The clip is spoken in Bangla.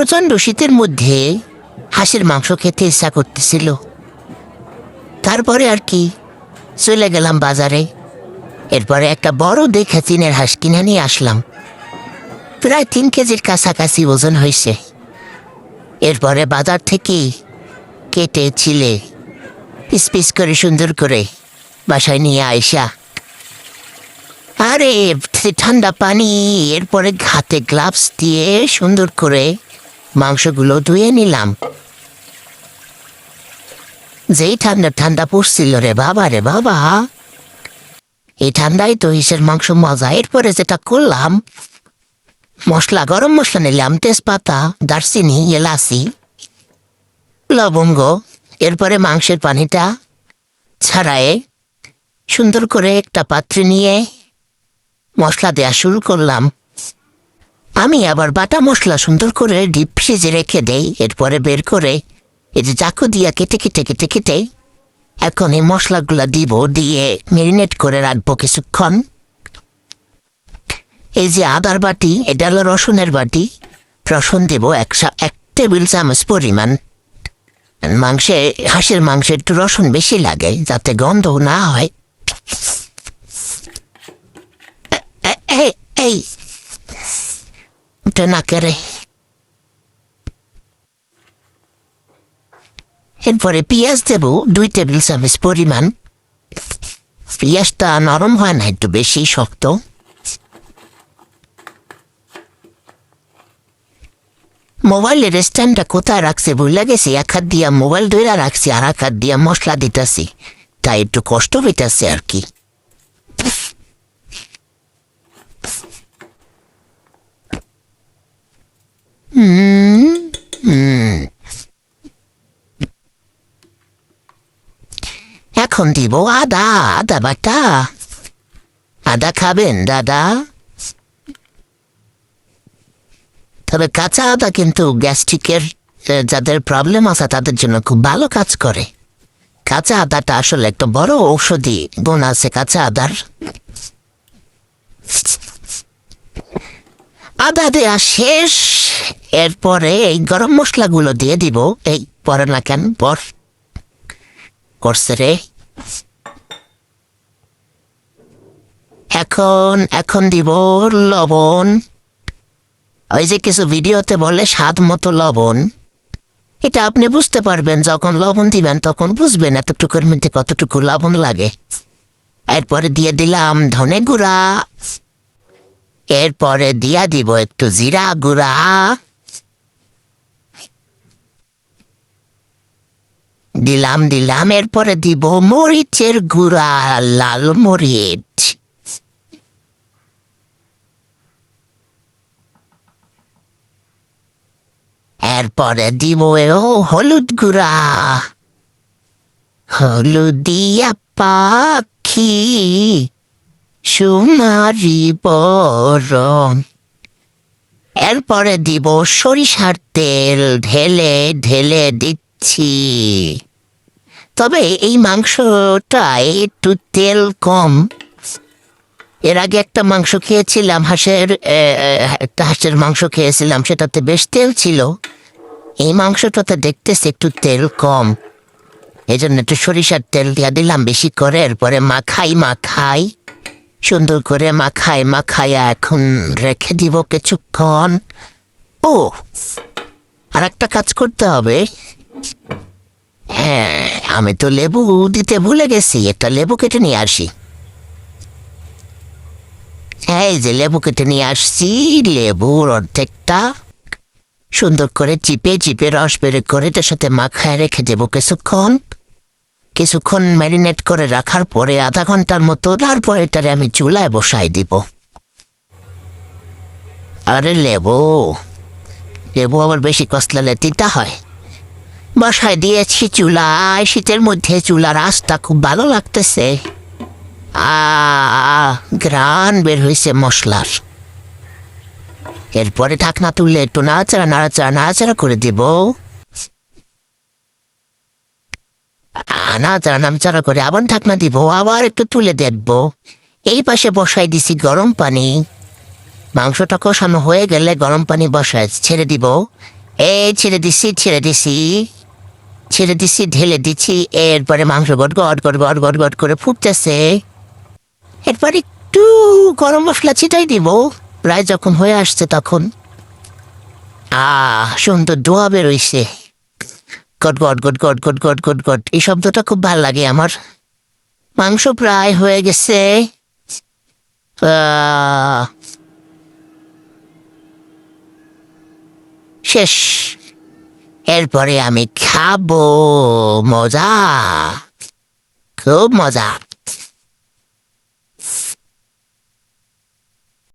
প্রচণ্ড শীতের মধ্যে হাঁসের মাংস খেতে ইচ্ছা করতেছিল। তারপরে আর কি, চলে গেলাম বাজারে। এরপরে একটা বড় দেখে চীনের হাঁস কিনে নিয়ে আসলাম। প্রায় 3 কেজির কাছাকাছি ওজন হয়েছে। এরপরে বাজার থেকে কেটে ছিলে পিস পিস করে সুন্দর করে বাসায় নিয়ে আইসা, আরে ঠান্ডা পানি, এরপরে হাতে গ্লাভস দিয়ে সুন্দর করে মাংসগুলো ধুয়ে নিলাম। যেই ঠান্ডা ঠান্ডা পড়ছিল রে বাবা, রে বাবা, এই ঠান্ডায় তো হাঁসের মাংস মজা। এরপরে যেটা করলাম, মশলা, গরম মশলা নিলাম, তেজপাতা, দারচিনি, এলাচি, লবঙ্গ। এরপরে মাংসের পানিটা ছাড়ায়ে সুন্দর করে একটা পাত্রে নিয়ে মশলা দেওয়া শুরু করলাম। আমি আবার বাটা মশলা সুন্দর করে ডিপ ফ্রিজে রেখে দেই। এরপরে বের করে এই যে চাকু দিয়া কেটে কেটে কেটে কেটে এখন এই মশলাগুলা দিব, দিয়ে ম্যারিনেট করে রাখবো কিছুক্ষণ। এই যে আদার বাটি, এটা হলো রসুনের বাটি, রসুন দেবো 1 টেবিল চামচ পরিমাণ। হাঁসের মাংসে একটু রসুন বেশি লাগে যাতে গন্ধ না হয়। এই না করে এরপরে পেঁয়াজ দেবো 2 টেবিল চামচ পরিমাণ। পেঁয়াজটা নরম হয় না, একটু বেশি শক্ত। মোবাইলের স্ট্যান্ডটা কোথায় রাখছে ভুলে গেছি। 1 হাত দিয়া মোবাইল ধরে রাখছি, আর 1 হাত দিয়া মশলা দিতেছি, তাই একটু কষ্ট হইতেছে আর কি। এখন দিব আদা, আদা বাটা। আদা খাবেন দাদা? তবে কাঁচা আদা কিন্তু গ্যাস্ট্রিকের যাদের প্রবলেম আছে তাদের জন্য খুব ভালো কাজ করে। কাঁচা আদাটা আসলে একটা বড় ঔষধি গুণ আছে কাঁচা আদার। আদা দেয়া শেষ। এরপরে এই গরম মশলাগুলো দিয়ে দিব। এই পরে না কেন পর করছে রে। এখন দিব লবণ। ওই যে কিছু ভিডিওতে বলে স্বাদ মতো লবণ, এটা আপনি বুঝতে পারবেন যখন লবণ দিবেন, তখন বুঝবেন এতটুকুর মধ্যে কতটুকু লবণ লাগে। এরপরে দিয়ে দিলাম ধনে গুঁড়া। এরপরে দিয়া দিব একটু জিরা গুঁড়া। দিলাম এরপরে দিব মরিচের গুঁড়া, লাল মরিচ। এরপরে দিব হলুদ গুঁড়া। হলুদিয়া পাখি সুমারি বরণ। এরপরে দিব সরিষার তেল, ঢেলে ঢেলে দিচ্ছি। তবে এই মাংসটায় একটু তেল কম। এর আগে একটা মাংস খেয়েছিলাম, হাঁসের মাংস খেয়েছিলাম, সেটাতে বেশ তেল ছিল। এই মাংসটাতে দেখতেছি একটু তেল কম, এই জন্য একটু সরিষার তেল দিয়া দিলাম বেশি করে। এরপরে মাখাই সুন্দর করে মাখাইয়া এখন রেখে দিব কিছুক্ষণ। ও, আর একটা কাজ করতে হবে। হ্যাঁ, আমি তো লেবু দিতে ভুলে গেছি, একটা লেবু কেটে নিয়ে আসি। এই যে লেবু কেটে নিয়ে আসছি, লেবুর অর্ধেকটা সুন্দর করে চিপে চিপে রস বের করে তার সাথে মাখায় রেখে দেবো কিছুক্ষণ ম্যারিনেট করে রাখার পরে 1/2 ঘন্টার মতো। তারপর এটারে আমি চুলায় বসাই দিব। আরে লেবু আবার বেশি কষলালে তিতা হয়। বসায় দিয়েছি চুলায়। শীতের মধ্যে চুলার আঁচটা খুব ভালো লাগতেছে। ঘ্রাণ বের হয়েছে মশলার। এরপরে ঢাকনা তুললে একটু নাড়াচাড়া করে দিব। নাড়াচাড়া করে আবার ঢাকনা দিব, আবার একটু তুলে দেখবো। এই পাশে বসাই দিছি গরম পানি। মাংসটা কষানো হয়ে গেলে গরম পানি বসায় ছেড়ে দিব। ছেড়ে দিছি ছেড়ে দিছি ছেড়ে দিছি, ঢেলে দিচ্ছি। এরপরে মাংস গট গট গট গট গট গট করে ফুটতেছে। এরপরে একটু গরম মশলা ছিটাই দিব। প্রায় যখন হয়ে আসছে তখন সুন্দর ধোয়া বেরোইছে। গট গট গট গট গট গট গট গট, এই শব্দটা খুব ভাল লাগে আমার। মাংস প্রায় হয়ে গেছে। আহ, শেষ। এরপরে আমি খাবো। মজা, খুব মজা।